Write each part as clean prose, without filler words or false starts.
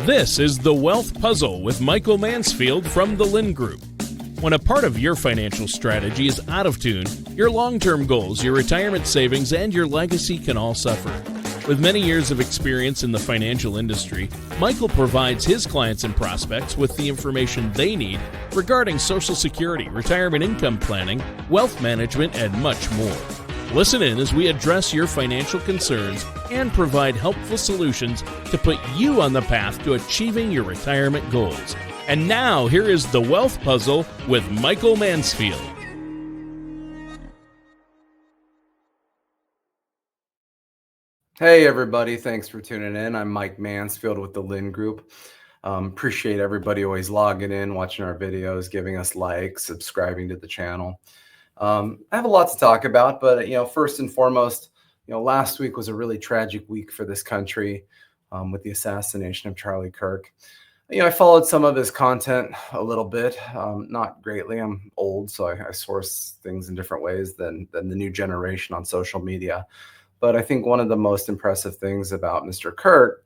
This is The Wealth Puzzle with Michael Mansfield from the Lynn Group. When a part of your financial strategy is out of tune, your long-term goals, your retirement savings, and your legacy can all suffer. With many years of experience in the financial industry, Michael provides his clients and prospects with the information they need regarding Social Security, retirement income planning, wealth management, and much more. Listen in as we address your financial concerns and provide helpful solutions to put you on the path to achieving your retirement goals. And now, here is The Wealth Puzzle with Michael Mansfield. Hey everybody, thanks for tuning in. I'm Mike Mansfield with the Lynn Group. Appreciate everybody always logging in, watching our videos, giving us likes, subscribing to the channel. I have a lot to talk about, but first and foremost, last week was a really tragic week for this country with the assassination of Charlie Kirk. I followed some of his content a little bit, not greatly. I'm old, so I source things in different ways than the new generation on social media. But I think one of the most impressive things about Mr. Kirk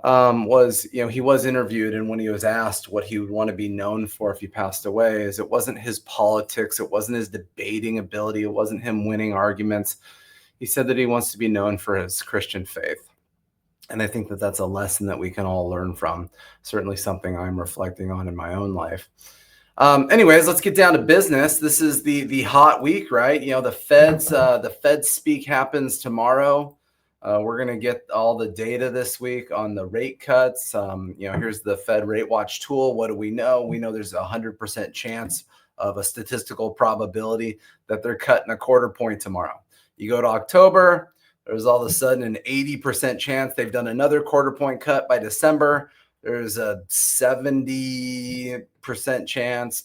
was, he was interviewed, and when he was asked what he would want to be known for if he passed away, is it wasn't his politics, it wasn't his debating ability, it wasn't him winning arguments. He said that he wants to be known for his Christian faith. And I think that that's a lesson that we can all learn from. Certainly something I'm reflecting on in my own life. Anyways, let's get down to business. This is the hot week, right? The Fed's speak happens tomorrow. We're going to get all the data this week on the rate cuts. Here's the Fed Rate Watch tool. What do we know? We know there's a 100% chance of a statistical probability that they're cutting a quarter point tomorrow. You go to October, there's all of a sudden an 80% chance they've done another quarter point cut by December. There's a 70% chance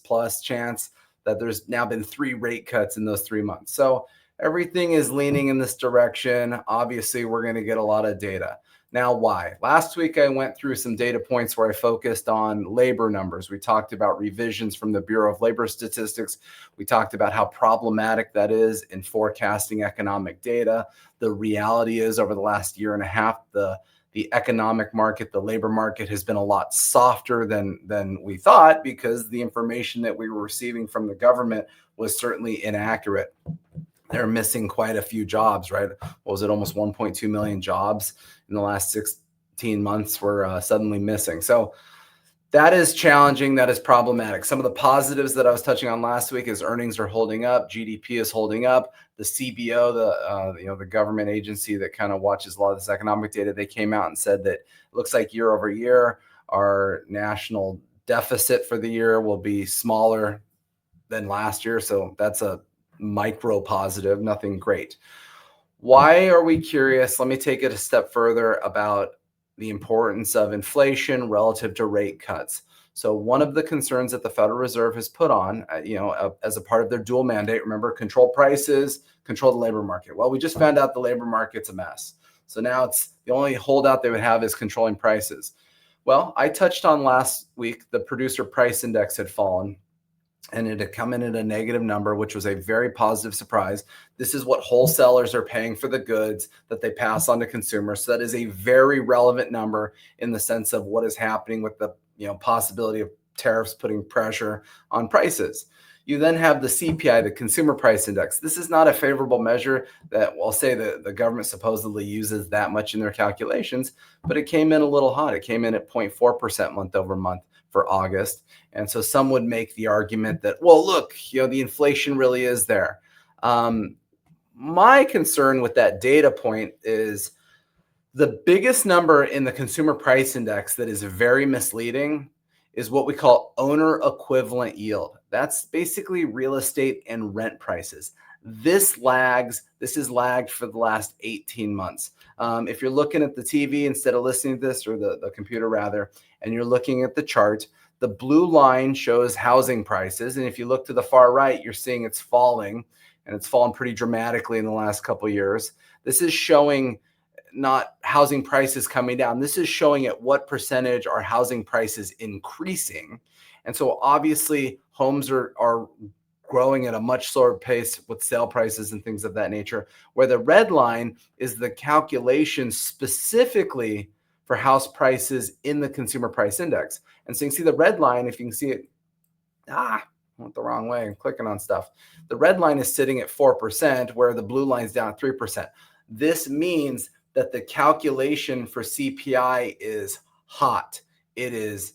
that there's now been 3 rate cuts in those 3 months. So everything is leaning in this direction. Obviously, we're going to get a lot of data. Now, why? Last week, I went through some data points where I focused on labor numbers. We talked about revisions from the Bureau of Labor Statistics. We talked about how problematic that is in forecasting economic data. The reality is, over the last year and a half, the economic market, the labor market has been a lot softer than we thought because the information that we were receiving from the government was certainly inaccurate. They're missing quite a few jobs, right? What was it? Almost 1.2 million jobs in the last 16 months were suddenly missing. So that is challenging. That is problematic. Some of the positives that I was touching on last week is earnings are holding up. GDP is holding up. The CBO, the government agency that kind of watches a lot of this economic data, they came out and said that it looks like year over year, our national deficit for the year will be smaller than last year. So that's a micro positive, nothing great. Why are we curious? Let me take it a step further about the importance of inflation relative to rate cuts. So one of the concerns that the Federal Reserve has put on, as a part of their dual mandate, remember, control prices, control the labor market. Well, we just found out the labor market's a mess. So now it's the only holdout they would have is controlling prices. Well, I touched on last week, the producer price index had fallen and it had come in at a negative number, which was a very positive surprise. This is what wholesalers are paying for the goods that they pass on to consumers. So that is a very relevant number in the sense of what is happening with the possibility of tariffs putting pressure on prices. You then have the CPI, the Consumer Price Index. This is not a favorable measure that I'll say that the government supposedly uses that much in their calculations, but it came in a little hot. It came in at 0.4% month over month for August. And so some would make the argument that, well, look, the inflation really is there. My concern with that data point is the biggest number in the Consumer Price Index that is very misleading is what we call owner equivalent yield. That's basically real estate and rent prices. This is lagged for the last 18 months. If you're looking at the TV instead of listening to this, or the computer rather, and you're looking at the chart, the blue line shows housing prices. And if you look to the far right, you're seeing it's falling, and it's fallen pretty dramatically in the last couple of years. This is showing not housing prices coming down. This is showing at what percentage are housing prices increasing. And so obviously homes are growing at a much slower pace with sale prices and things of that nature, where the red line is the calculation specifically for house prices in the consumer price index. And so you can see the red line, if you can see it, I went the wrong way. I'm clicking on stuff. The red line is sitting at 4%, where the blue line is down at 3%. This means that the calculation for CPI is hot. It's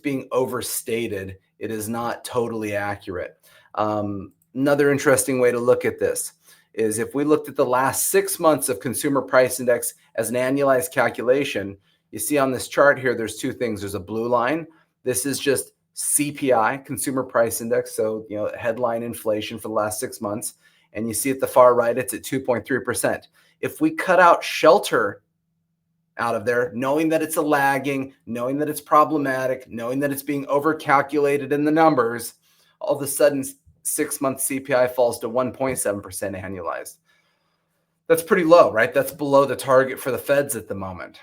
being overstated. It is not totally accurate. Another interesting way to look at this is if we looked at the last 6 months of consumer price index as an annualized calculation, you see on this chart here, there's two things. There's a blue line. This is just CPI, consumer price index. So, headline inflation for the last 6 months. And you see at the far right, it's at 2.3%. If we cut out shelter out of there, knowing that it's a lagging, knowing that it's problematic, knowing that it's being overcalculated in the numbers, all of a sudden 6-month CPI falls to 1.7% annualized. That's pretty low, right? That's below the target for the Feds at the moment.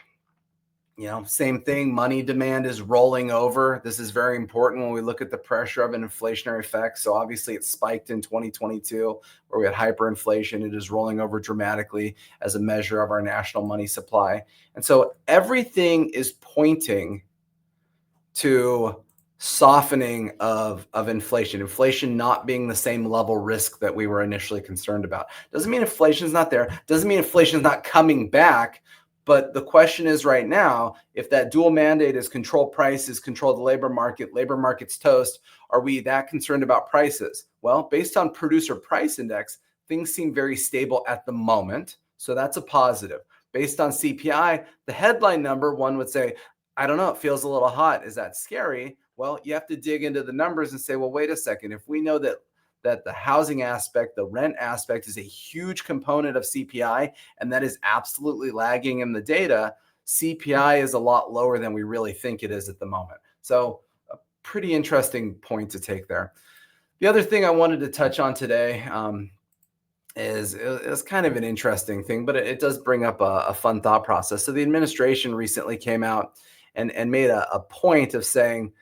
Same thing, money demand is rolling over. This is very important when we look at the pressure of an inflationary effect. So obviously it spiked in 2022 where we had hyperinflation. It is rolling over dramatically as a measure of our national money supply. And so everything is pointing to softening of inflation not being the same level risk that we were initially concerned about. Doesn't mean inflation is not there. Doesn't mean inflation is not coming back. But the question is right now, if that dual mandate is control prices, control the labor market's toast, are we that concerned about prices? Well, based on producer price index, things seem very stable at the moment. So that's a positive. Based on CPI, the headline number, one would say, I don't know, it feels a little hot. Is that scary? Well, you have to dig into the numbers and say, well, wait a second. If we know that the housing aspect, the rent aspect is a huge component of CPI, and that is absolutely lagging in the data, CPI is a lot lower than we really think it is at the moment. So a pretty interesting point to take there. The other thing I wanted to touch on today is kind of an interesting thing, but it does bring up a fun thought process. So the administration recently came out and made a point of saying,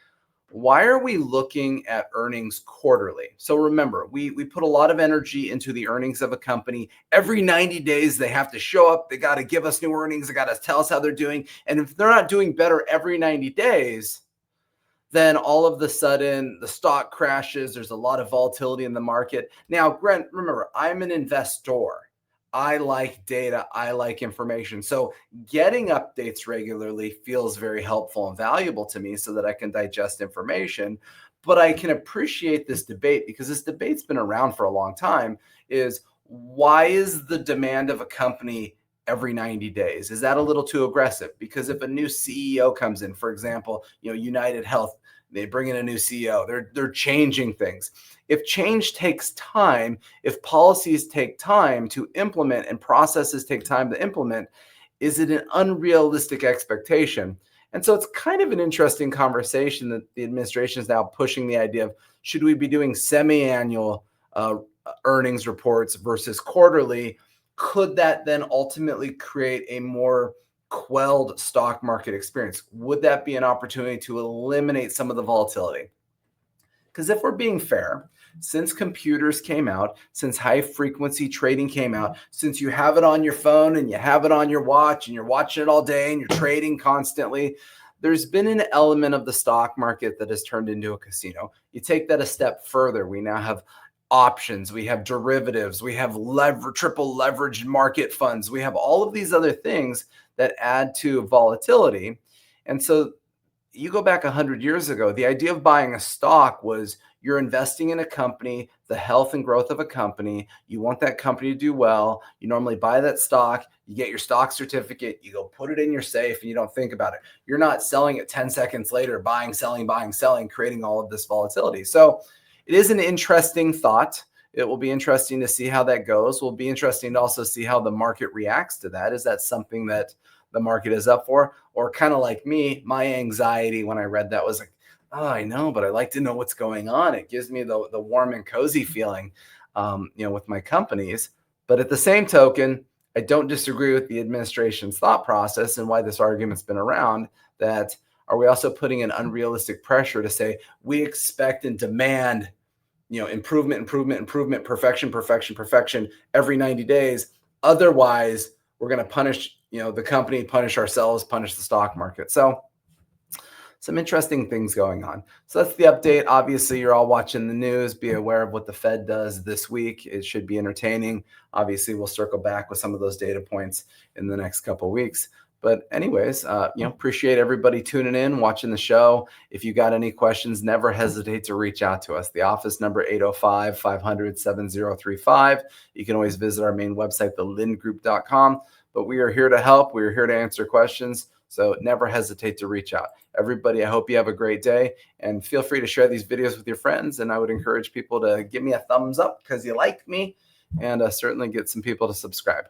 why are we looking at earnings quarterly? So remember, we put a lot of energy into the earnings of a company. Every 90 days, they have to show up. They got to give us new earnings. They got to tell us how they're doing. And if they're not doing better every 90 days, then all of a sudden the stock crashes. There's a lot of volatility in the market. Now, Grant, remember, I'm an investor. I like data. I like information. So getting updates regularly feels very helpful and valuable to me so that I can digest information. But I can appreciate this debate because this debate's been around for a long time, is why is the demand of a company every 90 days? Is that a little too aggressive? Because if a new CEO comes in, for example, United Health, they bring in a new CEO, they're changing things. If change takes time, if policies take time to implement and processes take time to implement, is it an unrealistic expectation? And so it's kind of an interesting conversation that the administration is now pushing the idea of, should we be doing semi-annual earnings reports versus quarterly? Could that then ultimately create a more quelled stock market experience? Would that be an opportunity to eliminate some of the volatility? Because if we're being fair, since computers came out, since high frequency trading came out, since you have it on your phone and you have it on your watch and you're watching it all day and you're trading constantly, there's been an element of the stock market that has turned into a casino. You take that a step further. We now have options, we have derivatives, we have triple leveraged market funds. We have all of these other things that add to volatility. And so you go back 100 years ago, the idea of buying a stock was you're investing in a company, the health and growth of a company. You want that company to do well. You normally buy that stock, you get your stock certificate, you go put it in your safe, and you don't think about it. You're not selling it 10 seconds later, buying, selling, creating all of this volatility. So it is an interesting thought. It will be interesting to see how that goes. It will be interesting to also see how the market reacts to that. Is that something that the market is up for? Or kind of like me, my anxiety when I read that was like, oh, I know, but I like to know what's going on. It gives me the warm and cozy feeling, with my companies. But at the same token, I don't disagree with the administration's thought process and why this argument's been around, that are we also putting an unrealistic pressure to say we expect and demand, improvement, perfection every 90 days. Otherwise, we're going to punish, the company, punish ourselves, punish the stock market. So some interesting things going on. So that's the update. Obviously, you're all watching the news. Be aware of what the Fed does this week. It should be entertaining. Obviously, we'll circle back with some of those data points in the next couple of weeks. But anyways, appreciate everybody tuning in, watching the show. If you got any questions, never hesitate to reach out to us. The office number 805-500-7035. You can always visit our main website, thelindgroup.com. But we are here to help. We are here to answer questions. So never hesitate to reach out. Everybody, I hope you have a great day, and feel free to share these videos with your friends. And I would encourage people to give me a thumbs up because you like me, and certainly get some people to subscribe.